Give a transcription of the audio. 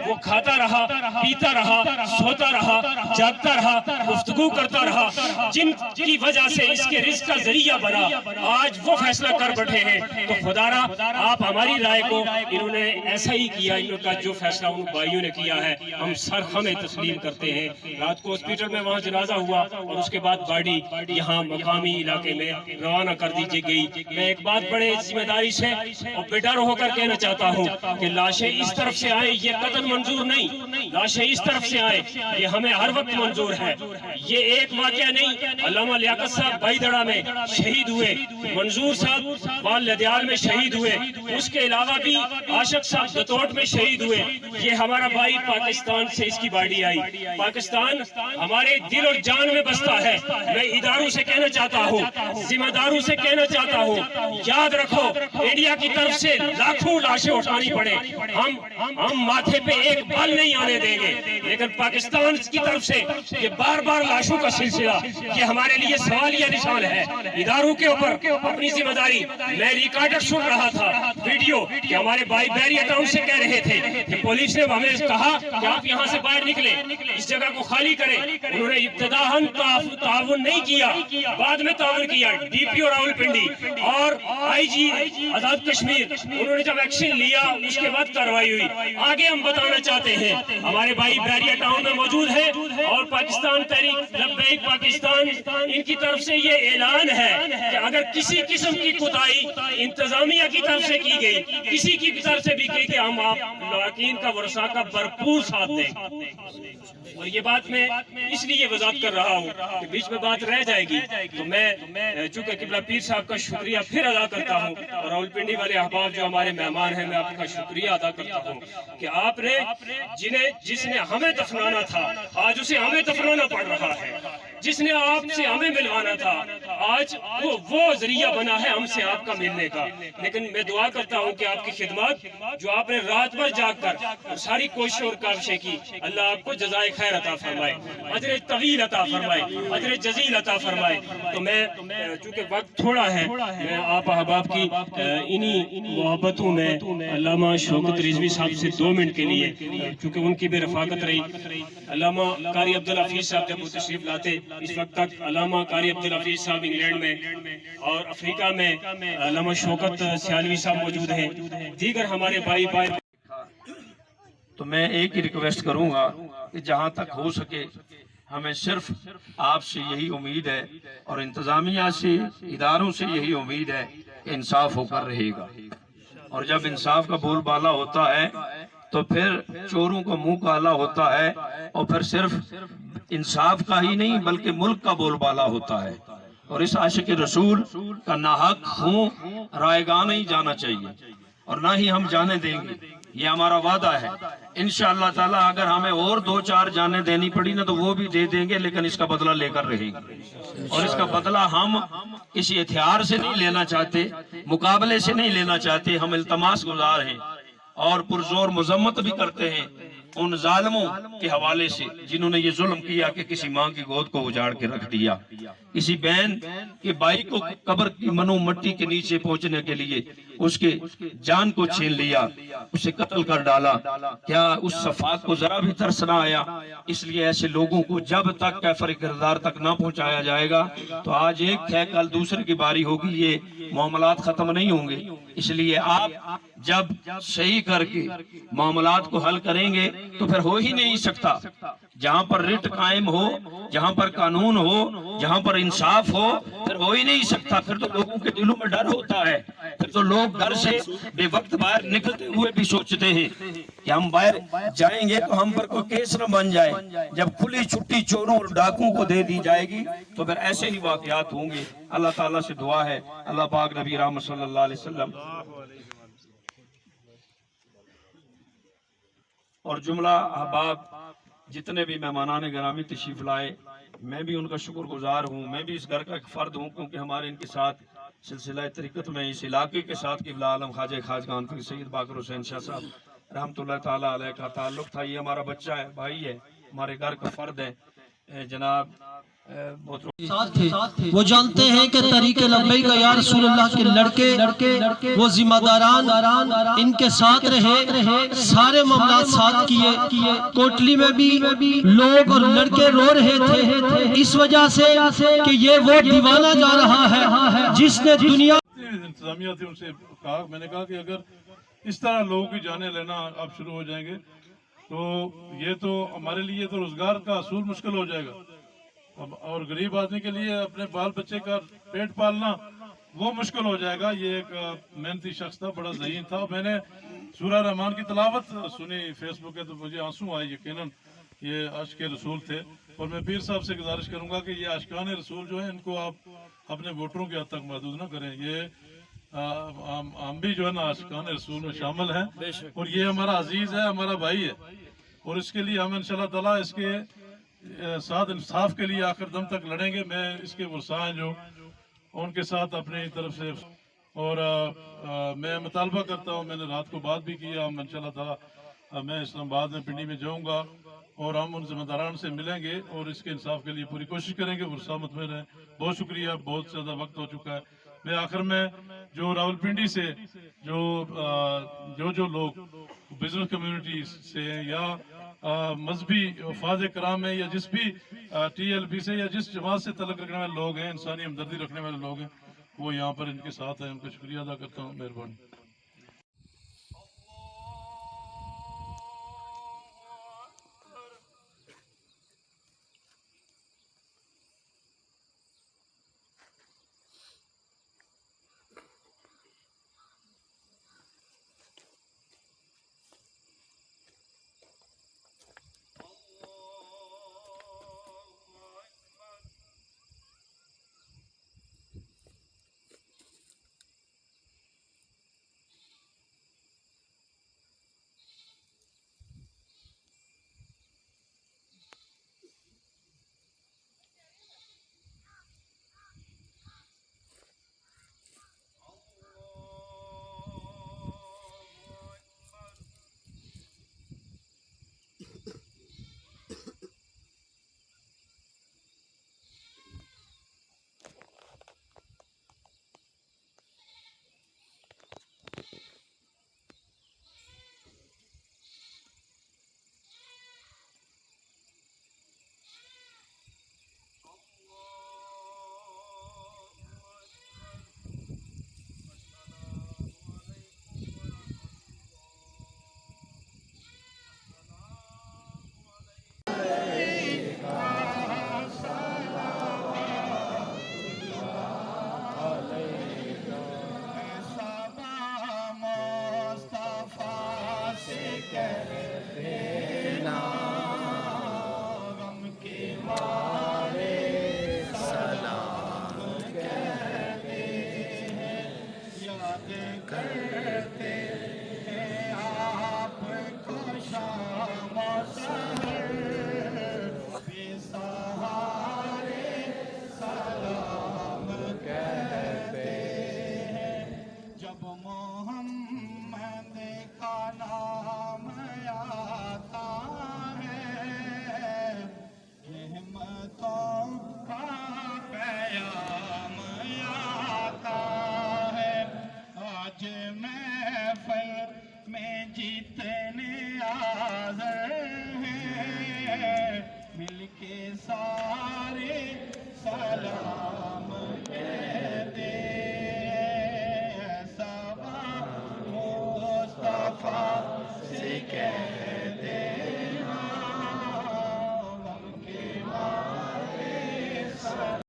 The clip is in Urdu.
وہ کھاتا رہا، پیتا رہا، سوتا رہا، جاگتا رہا، گفتگو کرتا رہا، جن کی وجہ سے اس کے رزق کا ذریعہ بنا، آج وہ فیصلہ کر بیٹھے ہیں۔ تو خدا را آپ ہماری رائے کو، انہوں نے ایسا ہی کیا، انہوں کا جو فیصلہ ان بھائیوں نے کیا ہے ہم سر خمیں تسلیم کرتے ہیں۔ رات کو ہاسپٹل میں وہاں جنازہ ہوا اور اس کے بعد باڈی یہاں مقامی علاقے میں روانہ کر دی گئی۔ میں ایک بات بڑے ذمہ داری سے اور بیدار ہو کر کہنا چاہتا ہوں کہ لاشیں اس طرف سے آئیں یہ قتل منظور نہیں، لاشیں اس طرف سے آئیں یہ ہمیں ہر وقت منظور ہے۔ یہ ایک واقعہ نہیں، علامہ لیاقت صاحب بھائی دڑا میں شہید ہوئے، منظور صاحب وال لدیال میں شہید ہوئے، اس کے علاوہ بھی عاشق صاحب دتوٹ میں شہید ہوئے۔ یہ ہمارا بھائی پاکستان سے اس کی باڈی آئی، پاکستان ہمارے دل اور جان میں بستا ہے۔ میں اداروں سے کہنا چاہتا ہوں، ذمہ داروں سے کہنا چاہتا ہوں، یاد رکھو انڈیا کی طرف سے لاکھوں لاشیں اٹھانی پڑے، ہم ماتھے پہ ایک بال نہیں آنے دیں گے، لیکن پاکستان کی طرف سے یہ بار بار لاشوں کا سلسلہ یہ ہمارے لیے سوالیہ نشان ہے۔ اداروں کے اوپر اپنی ذمہ داری، میں ریکارڈر سن رہا تھا ویڈیو کہ ہمارے بھائی بیریا ٹاؤن سے کہہ رہے تھے کہ پولیس نے ہمیں کہا کہ آپ یہاں سے باہر نکلیں، اس جگہ کو خالی کریں۔ انہوں نے ابتداءً تعاون نہیں کیا، بعد میں تعاون کیا۔ ڈی پی او راول پنڈی اور آئی جی آزاد کشمیر انہوں نے جب ایکشن لیا اس کے بعد کارروائی ہوئی۔ آگے ہم بتانا چاہتے ہیں ہمارے بھائی بیریا ٹاؤن میں موجود ہیں اور پاکستان تحریک لبیک پاکستان ان کی طرف سے یہ اعلان ہے کہ اگر کسی قسم کی کوتاہی انتظامیہ کی طرف سے کی گئی، کسی کی طرف سے بھی کی گئی، ہم آپ لاکین کا ورثہ کا بھرپور ساتھ دیں گے۔ اور یہ بات میں اس لیے وضاحت کر رہا ہوں کہ بیچ میں بات رہ جائے گی تو میں چونکہ قبلہ پیر صاحب کا شکریہ پھر ادا کرتا ہوں، اور راول پنڈی والے احباب جو ہمارے مہمان ہیں میں آپ کا شکریہ ادا کرتا ہوں کہ آپ نے جس نے ہمیں دفنانا تھا آج اسے ہمیں دفنانا پڑ رہا ہے، جس نے آپ سے ہمیں ملوانا تھا آج وہ ذریعہ بنا ہے ہم سے آپ کا ملنے کا۔ لیکن میں دعا کرتا ہوں کہ آپ کی خدمات جو آپ نے رات بھر جاگ کر ساری کوشش اور کاوشیں کی، اللہ آپ کو جزائے خیر عطا فرمائے، اجر طویل عطا فرمائے، اجر جزیل عطا فرمائے۔ تو میں چونکہ وقت تھوڑا ہے میں آپ احباب کی انہی محبتوں میں علامہ شوکت رضوی صاحب سے 2 منٹ کے لیے، چونکہ ان کی بھی رفاقت رہی، علامہ قاری عبدالحفیظ صاحب جب وہ تشریف لاتے اس وقت تک علامہ قاری عبدالحفیظ صاحب انگلینڈ میں اور افریقہ میں علامہ شوکت سیالوی صاحب موجود ہیں، دیگر ہمارے بھائی تو میں ایک ہی ریکویسٹ کروں گا کہ جہاں تک ہو سکے ہمیں صرف آپ سے یہی امید ہے اور انتظامیہ سے اداروں سے یہی امید ہے کہ انصاف ہو کر رہے گا، اور جب انصاف کا بول بالا ہوتا ہے تو پھر چوروں کا منہ کالا ہوتا ہے، اور پھر صرف انصاف کا ہی نہیں بلکہ ملک کا بول بالا ہوتا ہے، اور اس عاشق رسول کا ناحق خون رائے گاہ نہیں جانا چاہیے اور نہ ہی ہم جانے دیں گے، یہ ہمارا وعدہ ہے۔ انشاءاللہ تعالی اگر ہمیں اور 2-4 جانیں دینی پڑی نا تو وہ بھی دے دیں گے، لیکن اس کا بدلہ لے کر رہیں گے، اور اس کا بدلہ ہم کسی ہتھیار سے نہیں لینا چاہتے، مقابلے سے نہیں لینا چاہتے، ہم التماس گزار ہیں اور پرزور مذمت بھی کرتے ہیں ان ظالموں کے حوالے سے جنہوں نے یہ ظلم کیا کہ کسی ماں کی گود کو اجاڑ کے رکھ دیا، کسی بہن کے بھائی کو قبر کی منو مٹی کے نیچے پہنچنے کے لیے اس کے جان کو چھین لیا، اسے قتل کر ڈالا۔ کیا اس صفات کو ذرا بھی ترس نہ آیا؟ اس لیے ایسے لوگوں کو جب تک کیفر کردار تک نہ پہنچایا جائے گا تو آج ایک ہے کل دوسرے کی باری ہوگی، یہ معاملات ختم نہیں ہوں گے۔ اس لیے آپ جب صحیح کر کے معاملات کو حل کریں گے تو پھر ہو ہی نہیں سکتا، جہاں پر رٹ قائم ہو، جہاں پر قانون ہو، جہاں پر انصاف ہو، پھر ہو ہی نہیں سکتا۔ پھر تو لوگوں کے دلوں میں ڈر ہوتا ہے، پھر تو لوگ گھر سے بے وقت باہر نکلتے ہوئے بھی سوچتے ہیں کہ ہم باہر جائیں گے تو ہم پر کوئی کیس نہ بن جائے۔ جب کھلی چھٹی چوروں اور ڈاکوں کو دے دی جائے گی تو پھر ایسے ہی واقعات ہوں گے۔ اللہ تعالیٰ سے دعا ہے، اللہ پاک نبی رحمت صلی اللہ علیہ وسلم اور جملہ احباب جتنے بھی مہمانان گرامی تشریف لائے، میں بھی ان کا شکر گزار ہوں، میں بھی اس گھر کا ایک فرد ہوں، کیونکہ ہمارے ان کے ساتھ سلسلہ طریقت میں اس علاقے کے ساتھ قبلہ عالم خواجہ خواجگان فقیر سید باقر حسین شاہ صاحب رحمۃ اللہ تعالیٰ علیہ کا تعلق تھا۔ یہ ہمارا بچہ ہے، بھائی ہے، ہمارے گھر کا فرد ہے۔ جناب ساتھ تھے، وہ جانتے ہیں کہ طریق لبیک یا رسول اللہ کے لڑکے وہ ذمہ داران ان کے ساتھ رہے، سارے معاملات ساتھ کیے، کوٹلی میں بھی لوگ اور لڑکے رو رہے تھے اس وجہ سے کہ یہ وہ دیوانہ جا رہا ہے جس نے دنیا انتظامیہ تھی، ان سے کہا، میں نے کہا کہ اگر اس طرح لوگوں کی جانیں لینا اب شروع ہو جائیں گے تو یہ تو ہمارے لیے تو روزگار کا اصول مشکل ہو جائے گا، اور غریب آدمی کے لیے اپنے بال بچے کا پیٹ پالنا وہ مشکل ہو جائے گا۔ یہ ایک محنتی شخص تھا، بڑا ذہین تھا، میں نے سورہ رحمان کی تلاوت سنی فیس بک پہ تو مجھے آنسو آئے، یقیناً یہ عاشق رسول تھے، اور میں پیر صاحب سے گزارش کروں گا کہ یہ عاشقان رسول جو ہیں ان کو آپ اپنے ووٹروں کے حد تک محدود نہ کریں، یہ ہم بھی جو ہے نا عاشقان رسول میں شامل ہیں، اور یہ ہمارا عزیز ہے، ہمارا بھائی ہے، اور اس کے لیے ہم انشاءاللہ تعالیٰ اس کے ساتھ انصاف کے لیے آخر دم تک لڑیں گے۔ میں اس کے ورثاء ہیں جو ان کے ساتھ اپنی طرف سے، اور میں مطالبہ کرتا ہوں، میں نے رات کو بات بھی کیا، ہم انشاءاللہ تعالیٰ میں اسلام آباد میں پنڈی میں جاؤں گا اور ہم ان ذمہ داران سے ملیں گے اور اس کے انصاف کے لیے پوری کوشش کریں گے۔ ورثاء مطمئن ہیں۔ بہت شکریہ، بہت زیادہ وقت ہو چکا ہے۔ میں آخر میں جو راولپنڈی سے جو لوگ بزنس کمیونٹی سے یا مذہبی وفاد کرام ہے یا جس بھی ٹی ایل پی سے یا جس جماعت سے تعلق رکھنے والے لوگ ہیں، انسانی ہمدردی رکھنے والے لوگ ہیں، وہ یہاں پر ان کے ساتھ ہیں، ان کا شکریہ ادا کرتا ہوں۔ مہربانی۔